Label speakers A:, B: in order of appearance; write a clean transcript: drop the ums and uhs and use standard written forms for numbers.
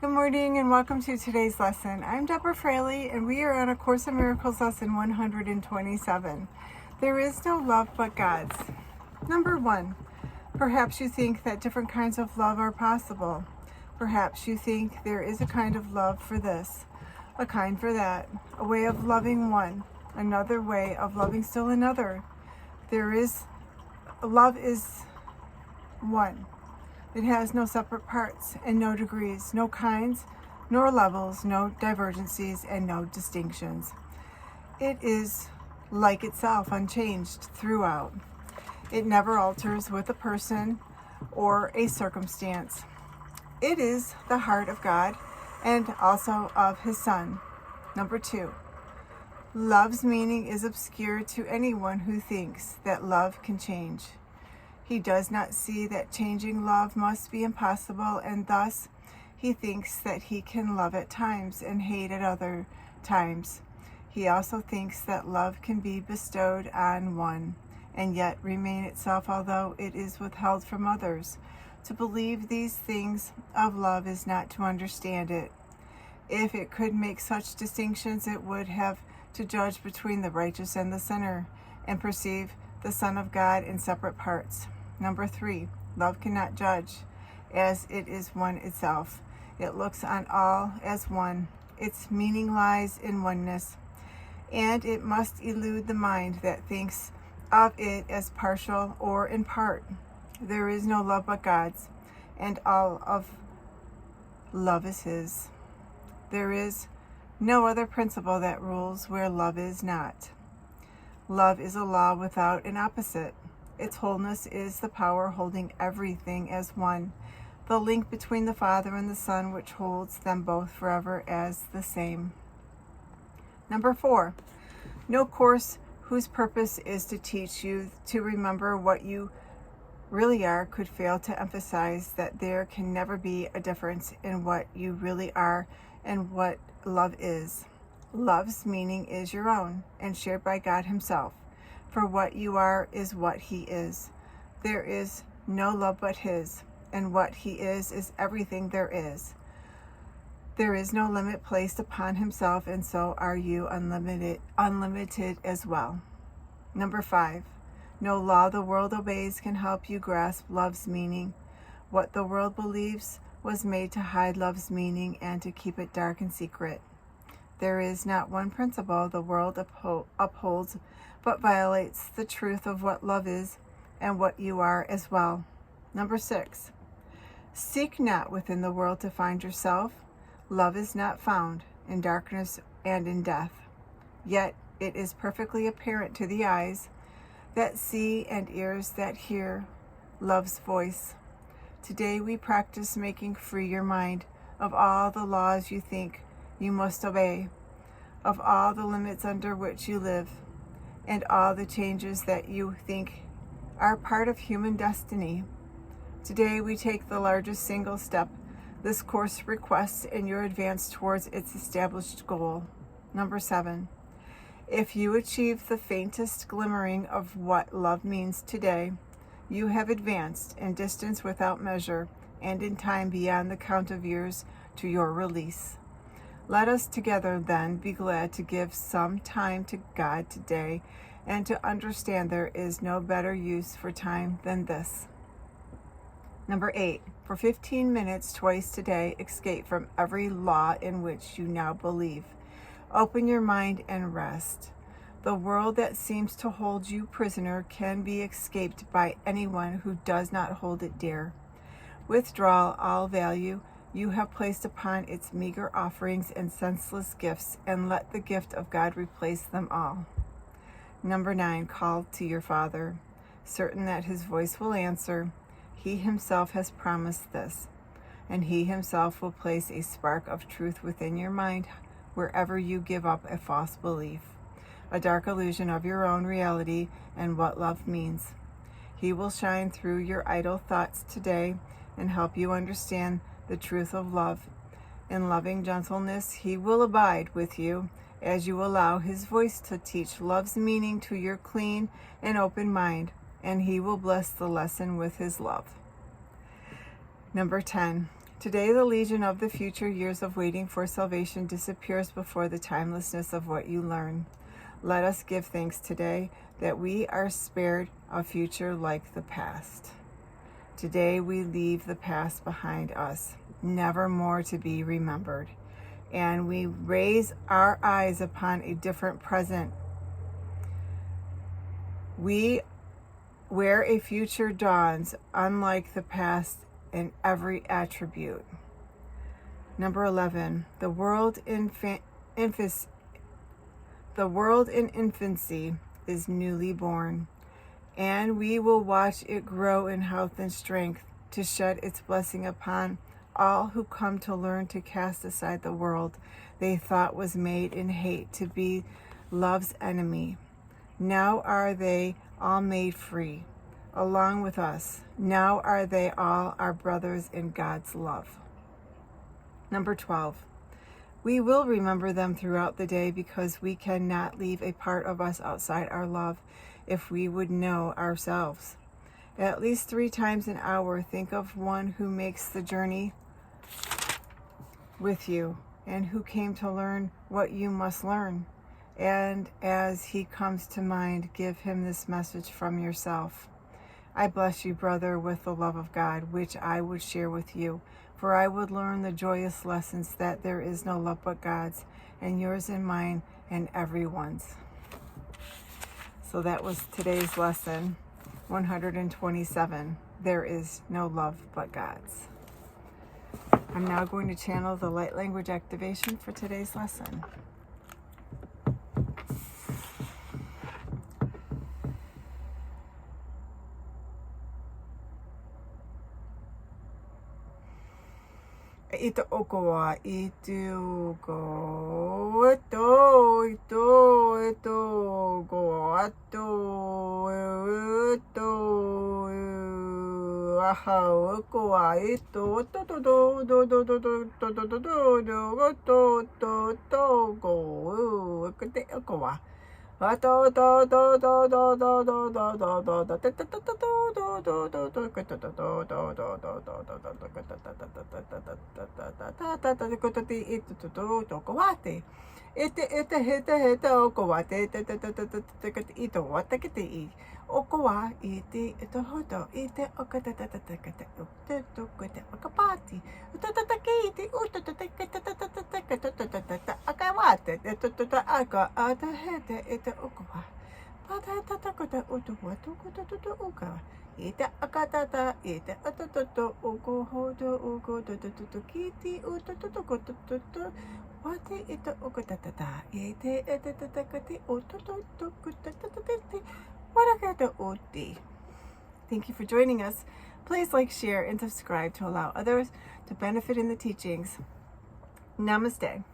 A: Good morning and welcome to today's lesson. I'm Deborah Fraley and we are on A Course in Miracles lesson 127. There is no love but God's. Number 1. Perhaps you think that different kinds of love are possible. Perhaps you think there is a kind of love for this, a kind for that, a way of loving one, another way of loving still another. Love is one. It has no separate parts and no degrees, no kinds, nor levels, no divergencies, and no distinctions. It is like itself, unchanged throughout. It never alters with a person or a circumstance. It is the heart of God and also of His Son. Number 2. Love's meaning is obscure to anyone who thinks that love can change. He does not see that changing love must be impossible, and thus he thinks that he can love at times and hate at other times. He also thinks that love can be bestowed on one and yet remain itself, although it is withheld from others. To believe these things of love is not to understand it. If it could make such distinctions, it would have to judge between the righteous and the sinner and perceive the Son of God in separate parts. Number 3, love cannot judge, as it is one itself. It looks on all as one. Its meaning lies in oneness, and it must elude the mind that thinks of it as partial or in part. There is no love but God's, and all of love is His. There is no other principle that rules where love is not. Love is a law without an opposite. Its wholeness is the power holding everything as one, the link between the Father and the Son which holds them both forever as the same. Number 4. No course whose purpose is to teach you to remember what you really are could fail to emphasize that there can never be a difference in what you really are and what love is. Love's meaning is your own and shared by God Himself. For what you are is what He is. There is no love but His, and what He is everything there is. There is no limit placed upon Himself, and so are you unlimited as well. Number 5. No law the world obeys can help you grasp love's meaning. What the world believes was made to hide love's meaning and to keep it dark and secret. There is not one principle the world upholds but violates the truth of what love is and what you are as well. Number 6. Seek not within the world to find yourself. Love is not found in darkness and in death. Yet it is perfectly apparent to the eyes that see and ears that hear love's voice. Today we practice making free your mind of all the laws you think you must obey, of all the limits under which you live, and all the changes that you think are part of human destiny. Today we take the largest single step this course requests in your advance towards its established goal. Number 7. If you achieve the faintest glimmering of what love means today, you have advanced in distance without measure and in time beyond the count of years to your release. Let us together then be glad to give some time to God today and to understand there is no better use for time than this. Number 8. For 15 minutes twice today, escape from every law in which you now believe. Open your mind and rest. The world that seems to hold you prisoner can be escaped by anyone who does not hold it dear. Withdraw all value you have placed upon its meager offerings and senseless gifts, and let the gift of God replace them all. Number 9, call to your Father, certain that His voice will answer. He Himself has promised this, and He Himself will place a spark of truth within your mind wherever you give up a false belief, a dark illusion of your own reality and what love means. He will shine through your idle thoughts today and help you understand the truth of love. In loving gentleness, He will abide with you as you allow His voice to teach love's meaning to your clean and open mind, and He will bless the lesson with His love. Number 10. Today, the legion of the future years of waiting for salvation disappears before the timelessness of what you learn. Let us give thanks today that we are spared a future like the past. Today, we leave the past behind us, never more to be remembered, and we raise our eyes upon a different present. Where a future dawns, unlike the past in every attribute. Number 11, the world in infancy is newly born, and we will watch it grow in health and strength to shed its blessing upon all who come to learn to cast aside the world they thought was made in hate to be love's enemy. Now are they all made free, along with us. Now are they all our brothers in God's love. Number 12. We will remember them throughout the day because we cannot leave a part of us outside our love if we would know ourselves. At least 3 times an hour, think of one who makes the journey with you and who came to learn what you must learn. And as he comes to mind, give him this message from yourself. I bless you, brother, with the love of God, which I would share with you. For I would learn the joyous lessons that there is no love but God's, and yours and mine and everyone's. So that was today's lesson, 127. There is no love but God's. I'm now going to channel the light language activation for today's lesson. Ito okoa, ito go, ito go, aha, okoa, ito, go, okoa. Okoa iti ito hodo iti okatatatata okapati utatakiti utatakata akawate aka atahete ito okoa patatakota utuwatu uka ita akatata ita atoto uko hodo uko kiti utotokototo wate ito okatatata ite etatakati utoto kutatati. Thank you for joining us. Please like, share, and subscribe to allow others to benefit in the teachings. Namaste.